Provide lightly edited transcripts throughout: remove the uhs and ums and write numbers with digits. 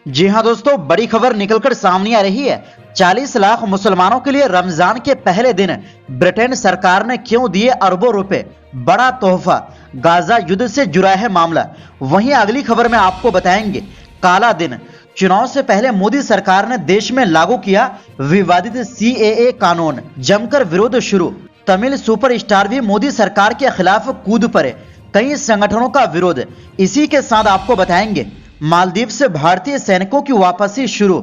जी हां दोस्तों, बड़ी खबर निकलकर सामने आ रही है। 40 लाख मुसलमानों के लिए रमजान के पहले दिन ब्रिटेन सरकार ने क्यों दिए अरबों रुपए, बड़ा तोहफा। गाजा युद्ध से जुड़ा है मामला। वहीं अगली खबर में आपको बताएंगे काला दिन। चुनाव से पहले मोदी सरकार ने देश में लागू किया विवादित CAA कानून, जमकर विरोध शुरू। तमिल सुपरस्टार भी मोदी सरकार के खिलाफ कूद पड़े, कई संगठनों का विरोध। इसी के साथ आपको बताएंगे मालदीव से भारतीय सैनिकों की वापसी शुरू।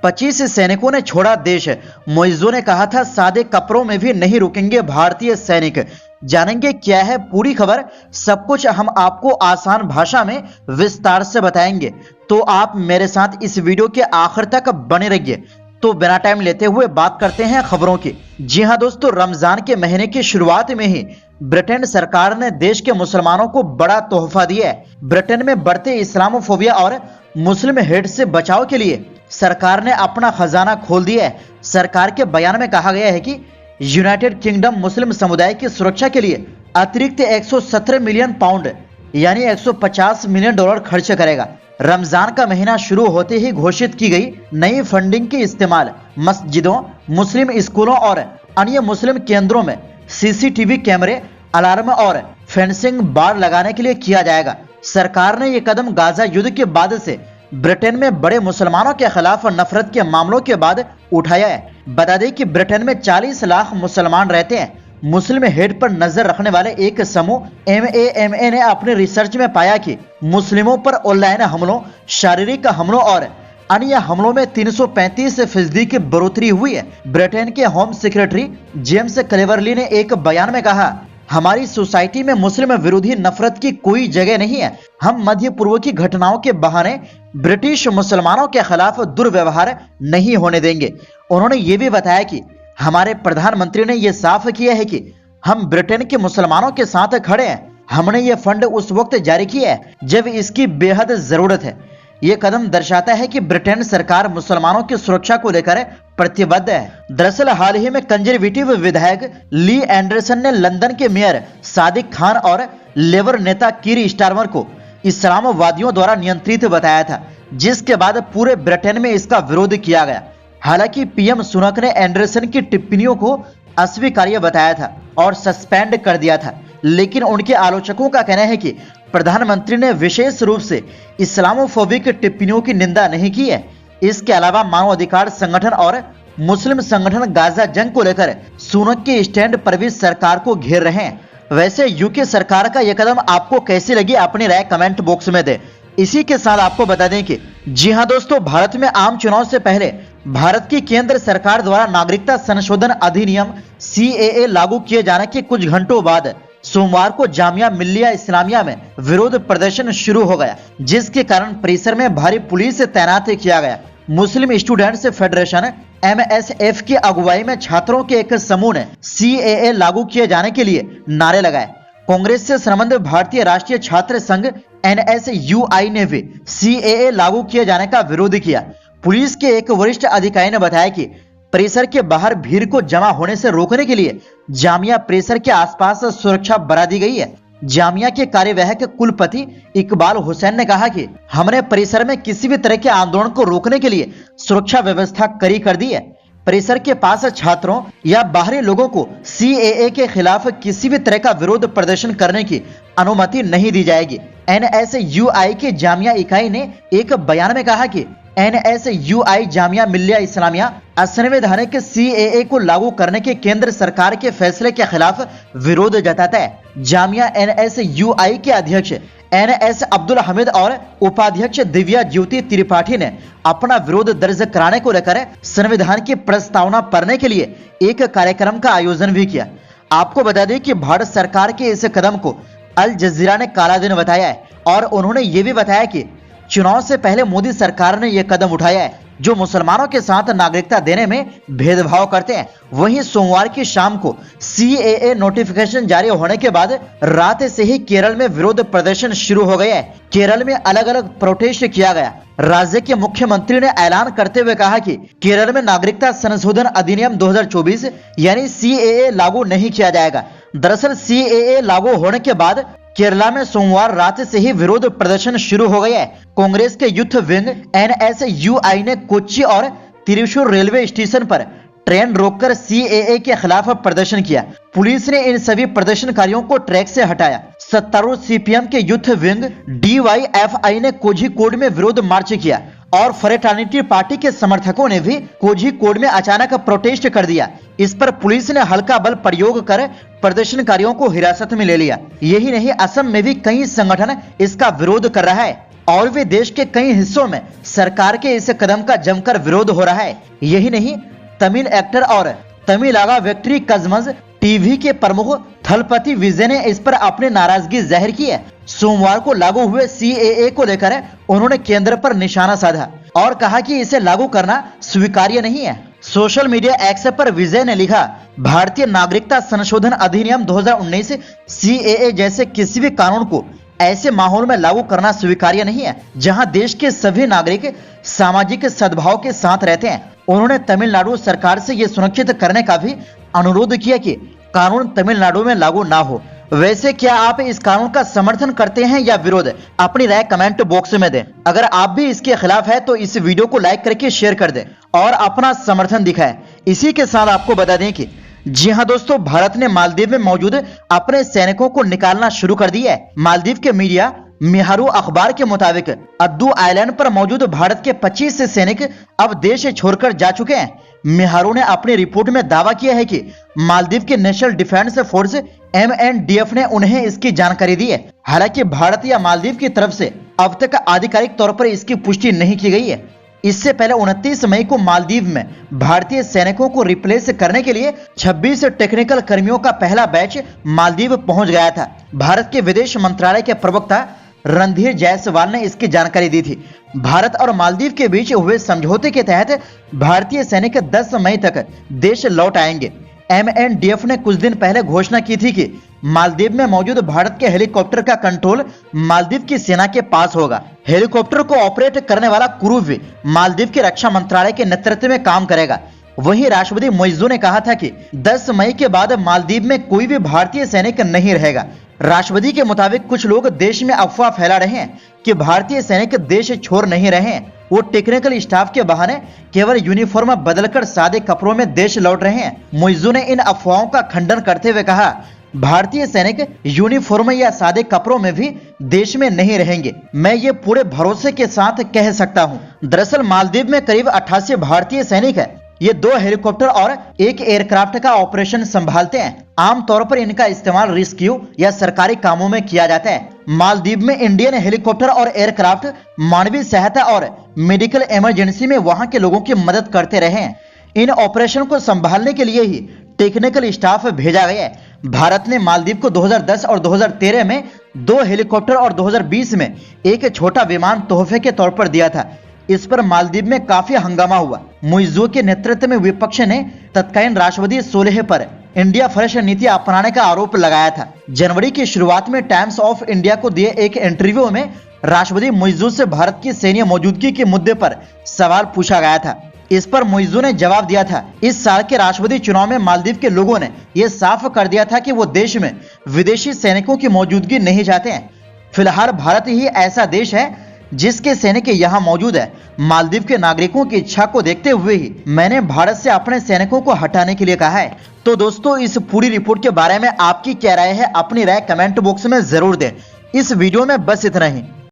25 सैनिकों ने छोड़ा देश। मोइजो ने कहा था सादे कपड़ों में भी नहीं रुकेंगे भारतीय सैनिक। जानेंगे क्या है पूरी खबर, सब कुछ हम आपको आसान भाषा में विस्तार से बताएंगे, तो आप मेरे साथ इस वीडियो के आखिर तक बने रहिए। तो बिना टाइम लेते हुए बात करते हैं खबरों की। जी हां दोस्तों, रमजान के महीने की शुरुआत में ही ब्रिटेन सरकार ने देश के मुसलमानों को बड़ा तोहफा दिया है। ब्रिटेन में बढ़ते इस्लामोफोबिया और मुस्लिम हेट से बचाव के लिए सरकार ने अपना खजाना खोल दिया है। सरकार के बयान में कहा गया है कि यूनाइटेड किंगडम मुस्लिम समुदाय की सुरक्षा के लिए अतिरिक्त 117 मिलियन पाउंड यानी $150 मिलियन खर्च करेगा। रमजान का महीना शुरू होते ही घोषित की गई नई फंडिंग के इस्तेमाल मस्जिदों, मुस्लिम स्कूलों और अन्य मुस्लिम केंद्रों में CCTV कैमरे, अलार्म और फेंसिंग बाड़ लगाने के लिए किया जाएगा। सरकार ने यह कदम गाजा युद्ध के बाद से ब्रिटेन में बड़े मुसलमानों के खिलाफ नफरत के मामलों के बाद उठाया है। बता दें कि ब्रिटेन में 40 लाख मुसलमान रहते हैं। मुस्लिम हेट पर नजर रखने वाले एक समूह MAMA ने अपने रिसर्च में पाया कि मुस्लिमों पर ऑनलाइन हमलों, शारीरिक हमलों और अन्य हमलों में 335% की बढ़ोतरी हुई है। ब्रिटेन के होम सेक्रेटरी जेम्स क्लेवरली ने एक बयान में कहा, हमारी सोसाइटी में मुस्लिम विरोधी नफरत की कोई जगह नहीं है। हम मध्य पूर्व की घटनाओं के बहाने ब्रिटिश मुसलमानों के खिलाफ दुर्व्यवहार नहीं होने देंगे। उन्होंने ये भी बताया कि हमारे प्रधानमंत्री ने यह साफ किया है कि हम ब्रिटेन के मुसलमानों के साथ खड़े हैं। हमने ये फंड उस वक्त जारी किया है जब इसकी बेहद जरूरत है। ये कदम दर्शाता है कि ब्रिटेन सरकार मुसलमानों की सुरक्षा को लेकर प्रतिबद्ध है। दरअसल हाल ही में कंजर्वेटिव विधायक ली एंडरसन ने लंदन के मेयर सादिक खान और लेबर नेता कीर स्टारमर को इस्लामवादियों द्वारा नियंत्रित बताया था, जिसके बाद पूरे ब्रिटेन में इसका विरोध किया गया। हालांकि PM सुनक ने एंडरसन की टिप्पणियों को अस्वीकार्य बताया था और सस्पेंड कर दिया था, लेकिन उनके आलोचकों का कहना है कि प्रधानमंत्री ने विशेष रूप से इस्लामोफोबिक टिप्पणियों की निंदा नहीं की है। इसके अलावा मानवाधिकार संगठन और मुस्लिम संगठन गाजा जंग को लेकर सुनक के स्टैंड पर भी सरकार को घेर रहे हैं। वैसे UK सरकार का यह कदम आपको कैसी लगी, अपनी राय कमेंट बॉक्स में दें। इसी के साथ आपको बता दें कि जी हां दोस्तों, भारत में आम चुनाव से पहले भारत की केंद्र सरकार द्वारा नागरिकता संशोधन अधिनियम CAA लागू किए जाने के कुछ घंटों बाद सोमवार को जामिया मिल्लिया इस्लामिया में विरोध प्रदर्शन शुरू हो गया, जिसके कारण परिसर में भारी पुलिस तैनात किया गया। मुस्लिम स्टूडेंट्स फेडरेशन MSF की अगुवाई में छात्रों के एक समूह ने CAA लागू किए जाने के लिए नारे लगाए। कांग्रेस से संबंधित भारतीय राष्ट्रीय छात्र संघ NSUI ने भी CAA लागू किए जाने का विरोध किया। पुलिस के एक वरिष्ठ अधिकारी ने बताया कि परिसर के बाहर भीड़ को जमा होने से रोकने के लिए जामिया परिसर के आसपास सुरक्षा बढ़ा दी गई है। जामिया के कार्यवाहक कुलपति इकबाल हुसैन ने कहा कि हमने परिसर में किसी भी तरह के आंदोलन को रोकने के लिए सुरक्षा व्यवस्था कड़ी कर दी है। परिसर के पास छात्रों या बाहरी लोगों को CAA के खिलाफ किसी भी तरह का विरोध प्रदर्शन करने की अनुमति नहीं दी जाएगी। NSUI की जामिया इकाई ने एक बयान में कहा कि NSUI जामिया मिल्लिया इस्लामिया असंवैधानिक CAA को लागू करने के केंद्र सरकार के फैसले के खिलाफ विरोध जताता है। जामिया NSUI के अध्यक्ष NS अब्दुल हमीद और उपाध्यक्ष दिव्या ज्योति त्रिपाठी ने अपना विरोध दर्ज कराने को लेकर संविधान की प्रस्तावना पढ़ने के लिए एक कार्यक्रम का आयोजन भी किया। आपको बता दें कि भारत सरकार के इस कदम को अल जजीरा ने काला दिन बताया है और उन्होंने ये भी बताया कि चुनाव से पहले मोदी सरकार ने यह कदम उठाया है जो मुसलमानों के साथ नागरिकता देने में भेदभाव करते हैं। वहीं सोमवार की शाम को CAA नोटिफिकेशन जारी होने के बाद रात से ही केरल में विरोध प्रदर्शन शुरू हो गया है। केरल में अलग अलग प्रोटेस्ट किया गया। राज्य के मुख्यमंत्री ने ऐलान करते हुए कहा कि केरल में नागरिकता संशोधन अधिनियम 2024 यानी CAA लागू नहीं किया जाएगा। दरअसल CAA लागू होने के बाद केरला में सोमवार रात से ही विरोध प्रदर्शन शुरू हो गया है। कांग्रेस के यूथ विंग NSUI ने कोच्चि और तिरुशूर रेलवे स्टेशन पर ट्रेन रोककर CAA के खिलाफ प्रदर्शन किया। पुलिस ने इन सभी प्रदर्शनकारियों को ट्रैक से हटाया। सत्तारूढ़ CPM के यूथ विंग DYFI ने कोझिकोड में विरोध मार्च किया और फ्रेटर्निटी पार्टी के समर्थकों ने भी कोझिकोड में अचानक प्रोटेस्ट कर दिया। इस पर पुलिस ने हल्का बल प्रयोग कर प्रदर्शनकारियों को हिरासत में ले लिया। यही नहीं, असम में भी कई संगठन इसका विरोध कर रहा है और वे देश के कई हिस्सों में सरकार के इस कदम का जमकर विरोध हो रहा है। यही नहीं, तमिल एक्टर और तमिलागा विक्ट्री कजमज टीवी के प्रमुख थलपति विजय ने इस पर अपनी नाराजगी जाहिर की है। सोमवार को लागू हुए CAA को लेकर उन्होंने केंद्र पर निशाना साधा और कहा कि इसे लागू करना स्वीकार्य नहीं है। सोशल मीडिया एक्स पर विजय ने लिखा, भारतीय नागरिकता संशोधन अधिनियम 2019 CAA जैसे किसी भी कानून को ऐसे माहौल में लागू करना स्वीकार्य नहीं है जहां देश के सभी नागरिक सामाजिक सद्भाव के साथ रहते हैं। उन्होंने तमिलनाडु सरकार से यह सुनिश्चित करने का भी अनुरोध किया कि कानून तमिलनाडु में लागू ना हो। वैसे क्या आप इस कानून का समर्थन करते हैं या विरोध? अपनी राय कमेंट बॉक्स में दें। अगर आप भी इसके खिलाफ है तो इस वीडियो को लाइक करके शेयर कर दें और अपना समर्थन दिखाएं। इसी के साथ आपको बता दें कि जी हां दोस्तों, भारत ने मालदीव में मौजूद अपने सैनिकों को निकालना शुरू कर दिया है। मालदीव के मीडिया मिहारू अखबार के मुताबिक अद्दू आइलैंड पर मौजूद भारत के 25 सैनिक अब देश छोड़कर जा चुके हैं। मिहारू ने अपनी रिपोर्ट में दावा किया है कि मालदीव के नेशनल डिफेंस फोर्स MNDF ने उन्हें इसकी जानकारी दी है। हालांकि भारत या मालदीव की तरफ से अब तक आधिकारिक तौर पर इसकी पुष्टि नहीं की गई है। इससे पहले 29 मई को मालदीव में भारतीय सैनिकों को रिप्लेस करने के लिए 26 टेक्निकल कर्मियों का पहला बैच मालदीव पहुंच गया था। भारत के विदेश मंत्रालय के प्रवक्ता रणधीर जायसवाल ने इसकी जानकारी दी थी। भारत और मालदीव के बीच हुए समझौते के तहत भारतीय सैनिक 10 मई तक देश लौट आएंगे। MNDF ने कुछ दिन पहले घोषणा की थी कि मालदीव में मौजूद भारत के हेलीकॉप्टर का कंट्रोल मालदीव की सेना के पास होगा। हेलीकॉप्टर को ऑपरेट करने वाला क्रू भी मालदीव के रक्षा मंत्रालय के नेतृत्व में काम करेगा। वहीं राष्ट्रपति मुइज्जू ने कहा था कि 10 मई के बाद मालदीव में कोई भी भारतीय सैनिक नहीं रहेगा। राष्ट्रपति के मुताबिक कुछ लोग देश में अफवाह फैला रहे हैं कि भारतीय सैनिक देश छोड़ नहीं रहे हैं। वो टेक्निकल स्टाफ के बहाने केवल यूनिफॉर्म बदलकर सादे कपड़ों में देश लौट रहे हैं। मुइज्जू ने इन अफवाहों का खंडन करते हुए कहा, भारतीय सैनिक यूनिफॉर्म या सादे कपड़ों में भी देश में नहीं रहेंगे। मैं ये पूरे भरोसे के साथ कह सकता हूँ। दरअसल मालदीव में करीब 88 भारतीय सैनिक है। ये 2 हेलीकॉप्टर और 1 एयरक्राफ्ट का ऑपरेशन संभालते हैं। आमतौर पर इनका इस्तेमाल रेस्क्यू या सरकारी कामों में किया जाता है। मालदीव में इंडियन हेलीकॉप्टर और एयरक्राफ्ट मानवीय सहायता और मेडिकल इमरजेंसी में वहां के लोगों की मदद करते रहे हैं। इन ऑपरेशन को संभालने के लिए ही टेक्निकल स्टाफ भेजा गया है। भारत ने मालदीव को 2010 और 2013 में 2 हेलीकॉप्टर और 2020 में एक छोटा विमान तोहफे के तौर पर दिया था। इस पर मालदीव में काफी हंगामा हुआ। मुइज्जू के नेतृत्व में विपक्ष ने तत्कालीन राष्ट्रपति सोलेह पर इंडिया फर्स्ट नीति अपनाने का आरोप लगाया था। जनवरी की शुरुआत में टाइम्स ऑफ इंडिया को दिए एक इंटरव्यू में राष्ट्रपति मुइज्जू से भारत की सैन्य मौजूदगी के मुद्दे पर सवाल पूछा गया था। इस पर मुइज्जू ने जवाब दिया था, इस साल के राष्ट्रपति चुनाव में मालदीव के लोगों ने यह साफ कर दिया था कि वो देश में विदेशी सैनिकों की मौजूदगी नहीं चाहते हैं। फिलहाल भारत ही ऐसा देश है जिसके सैनिक यहाँ मौजूद है। मालदीव के नागरिकों की इच्छा को देखते हुए ही मैंने भारत से अपने सैनिकों को हटाने के लिए कहा है। तो दोस्तों, इस पूरी रिपोर्ट के बारे में आपकी क्या राय है? अपनी राय कमेंट बॉक्स में जरूर दें। इस वीडियो में बस इतना ही।